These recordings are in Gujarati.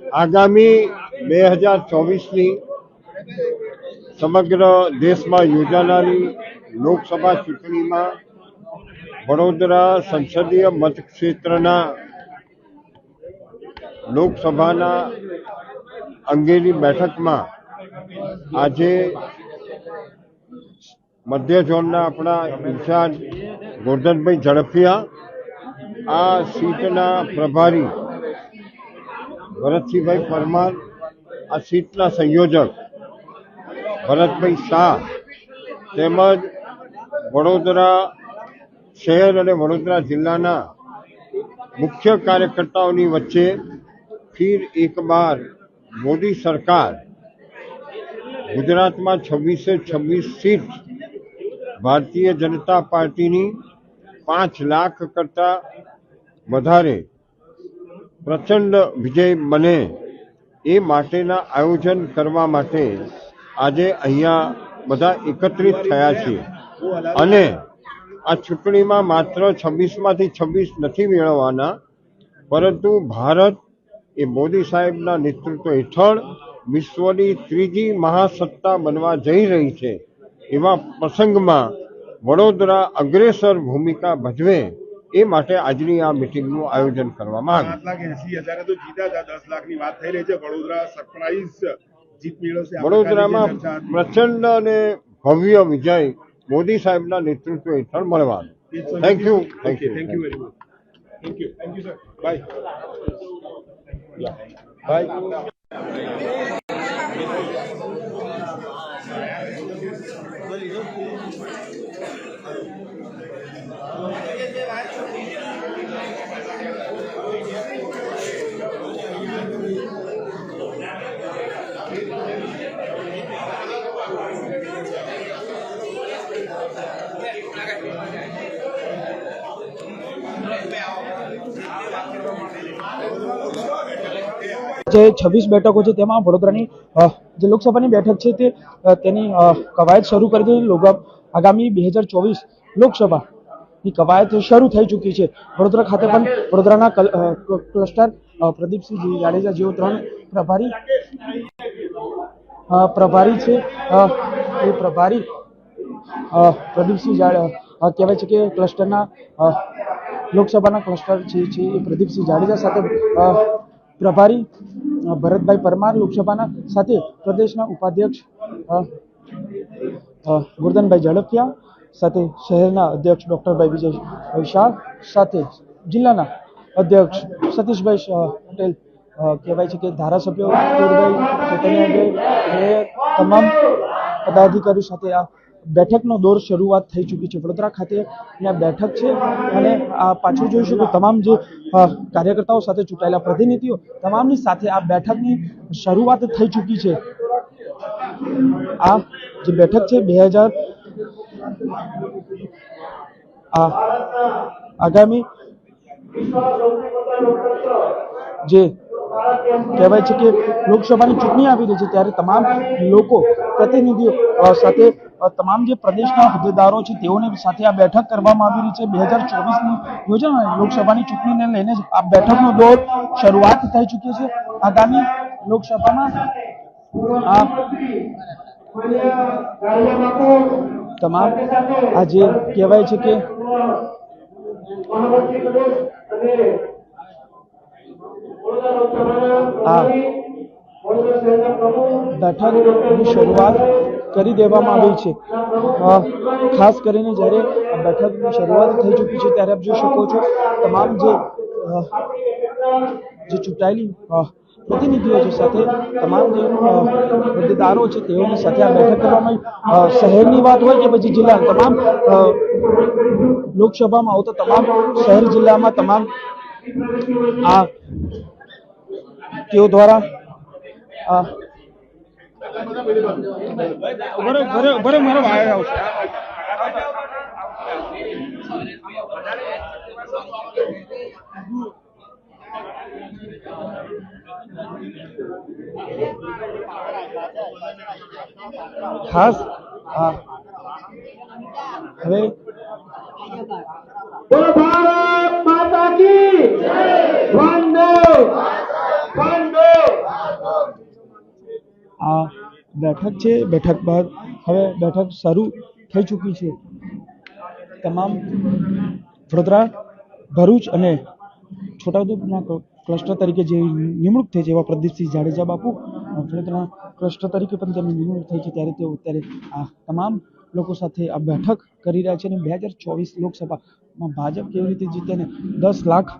આગામી 2024ની સમગ્ર દેશમાં યોજાનારી લોકસભા ચૂંટણીમાં વડોદરા સંસદીય મતક્ષેત્રના લોકસભાના અંગેની બેઠકમાં આજે મધ્ય ઝોનના આપણા ઇન્ચાર્જ ગોરધનભાઈ ઝડફિયા, આ સીટના પ્રભારી ભરતસિંહભાઈ પરમાર, આ સીટના સંયોજક ભરતભાઈ શાહ તેમજ વડોદરા શહેર અને વડોદરા જિલ્લાના મુખ્ય કાર્યકર્તાઓની વચ્ચે ફિર એક બાર મોદી સરકાર ગુજરાતમાં 2626 સીટ ભારતીય જનતા પાર્ટીની 5 લાખ કરતાં વધારે પ્રચંડ વિજય બને એ માટેના આયોજન કરવા માટે આજે અહીંયા બધા એકત્રિત થયા છે અને આ ચૂંટણીમાં માત્ર 26માંથી 26 નથી મેળવવાના, પરંતુ ભારત એ મોદી સાહેબના નેતૃત્વ હેઠળ વિશ્વની ત્રીજી મહાસત્તા બનવા જઈ રહી છે. એવા પ્રસંગમાં વડોદરા અગ્રેસર ભૂમિકા ભજવે એ માટે આજની આ મિટિંગનું આયોજન કરવામાં આવ્યું. 7,80,000 તો જીતા હતા, 10 લાખની વાત થઈ રહી છે. વડોદરા સરપ્રાઈઝ જીત મેળવશે. વડોદરામાં પ્રચંડ અને ભવ્ય વિજય મોદી સાહેબના નેતૃત્વ હેઠળ મળવાનો. Thank you very much. Thank you sir. Bye bye. જે 26 બેઠકો છે તેમાં વડોદરાની જે લોકસભાની બેઠક છે તેની કવાયત શરૂ કરી દીધી. આગામી 2024 લોકસભાની કવાયત શરૂ થઈ ચૂકી છે. વડોદરા ખાતે પણ વડોદરાના ક્લસ્ટર પ્રદીપસિંહ જાડેજા જેઓ 3 પ્રભારી છે. એ પ્રભારી પ્રદીપસિંહ કહેવાય છે કે ક્લસ્ટરના લોકસભાના ક્લસ્ટર છે એ પ્રદીપસિંહ જાડેજા સાથે પ્રભારી ભરતભાઈ પરમાર, લોકસભાના સાથે પ્રદેશના ઉપાધ્યક્ષ ગોરધનભાઈ ઝડફિયા, સાથે શહેરના અધ્યક્ષ ડોક્ટરભાઈ વિજયભાઈ શાહ, સાથે જિલ્લાના અધ્યક્ષ સતીશભાઈ પટેલ, કહેવાય છે કે ધારાસભ્યો તમામ પદાધિકારીઓ સાથે આ બેઠકનો દોર શરૂઆત થઈ ચૂકી છે. વડોદરા ખાતે અહીંયા બેઠક છે અને આ પાછળ જોઈશું કે તમામ જે કાર્યકર્તાઓ સાથે ચૂંટાયેલા પ્રતિનિધિઓ તમામની સાથે આ બેઠકની શરૂઆત થઈ ચૂકી છે. આ જે બેઠક છે આગામી જે કહેવાય છે કે લોકસભાની ચૂંટણી આવી રહી છે ત્યારે તમામ લોકો પ્રતિનિધિઓ સાથે તમામ જે પ્રદેશના હોદ્દેદારો છે તેઓની સાથે આ બેઠક કરવામાં આવી રહી છે. 2024ની યોજાનારી લોકસભાની ચૂંટણીને લઈને આ બેઠકનો દોર શરૂઆત થઈ ચૂકી છે. આગામી લોકસભામાં આ તમામ આ જે કહેવાય છે કે આ બેઠકની શરૂઆત કરી દેવામાં આવી છે. ખાસ કરીને જ્યારે આ બેઠકની શરૂઆત થઈ ચૂકી છે ત્યારે આપ જોઈ શકો છો તમામ જે ચૂંટાયેલી પ્રતિનિધિઓ છે સાથે તમામ જે હોદ્દેદારો છે તેઓની સાથે આ બેઠક કરવામાં આવી. શહેરની વાત હોય કે પછી જિલ્લા, તમામ લોકસભામાં આવતા તમામ શહેર જિલ્લામાં તમામ આ તેઓ દ્વારા ખાસ હવે भारत माता की वंदे वंदे આ બેઠક છે. બેઠક બાદ હવે બેઠક શરૂ થઈ ચૂકી છે. તમામ વડોદરા, ભરૂચ અને છોટાઉદેપુરના ક્લસ્ટર તરીકે જે નિમણૂક થઈ છે એવા પ્રદીપસિંહ જાડેજા બાપુ વડોદરા ક્લસ્ટર તરીકે પણ તેમની નિમણૂક થઈ છે, ત્યારે તેઓ અત્યારે આ તમામ લોકો સાથે આ બેઠક કરી રહ્યા છે. અને 2024 લોકસભામાં ભાજપ કેવી રીતે જીતે ને 10 લાખ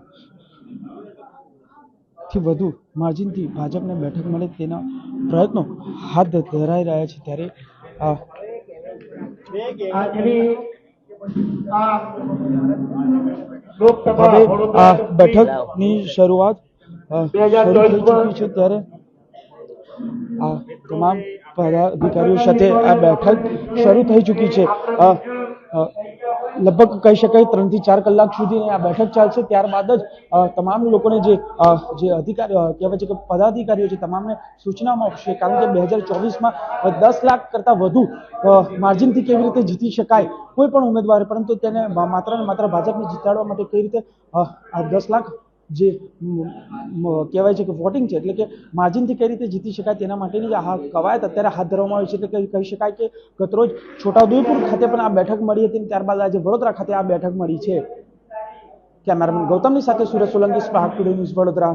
થી વધુ માર્જિનથી ભાજપને બેઠક મળે તેના પ્રયત્નો હાથ ધરાઈ રહ્યા છે. ત્યારે હવે આ બેઠકની શરૂઆત શરૂ થઈ ચૂકી છે. ત્યારે આ તમામ પદાધિકારીઓ સાથે આ બેઠક શરૂ થઈ ચૂકી છે. લગભગ કહી શકાય 3 થી 4 કલાક સુધી આ બેઠક ચાલશે. ત્યારબાદ જ તમામ લોકોને જે અધિકારીઓ કહેવાય છે કે પદાધિકારીઓ છે તમામને સૂચનાઓ આપશે, કારણ કે 2024માં 10 લાખ કરતાં વધુ માર્જિનથી કેવી રીતે જીતી શકાય કોઈ પણ ઉમેદવાર, પરંતુ તેને માત્ર ને માત્ર ભાજપને જીતાડવા માટે કઈ રીતે આ 10 લાખ જે કહેવાય છે કે વોટિંગ છે એટલે કે માર્જિનથી કઈ રીતે જીતી શકાય તેના માટેની આ કવાયત અત્યારે હાથ ધરવામાં આવી છે. એટલે કે કહી શકાય કે ગતરોજ છોટાઉદેપુર ખાતે પણ આ બેઠક મળી હતી, ત્યારબાદ આજે વડોદરા ખાતે આ બેઠક મળી છે. કેમેરામેન ગૌતમની સાથે Suresh Solanki, spark today news, Vadodara.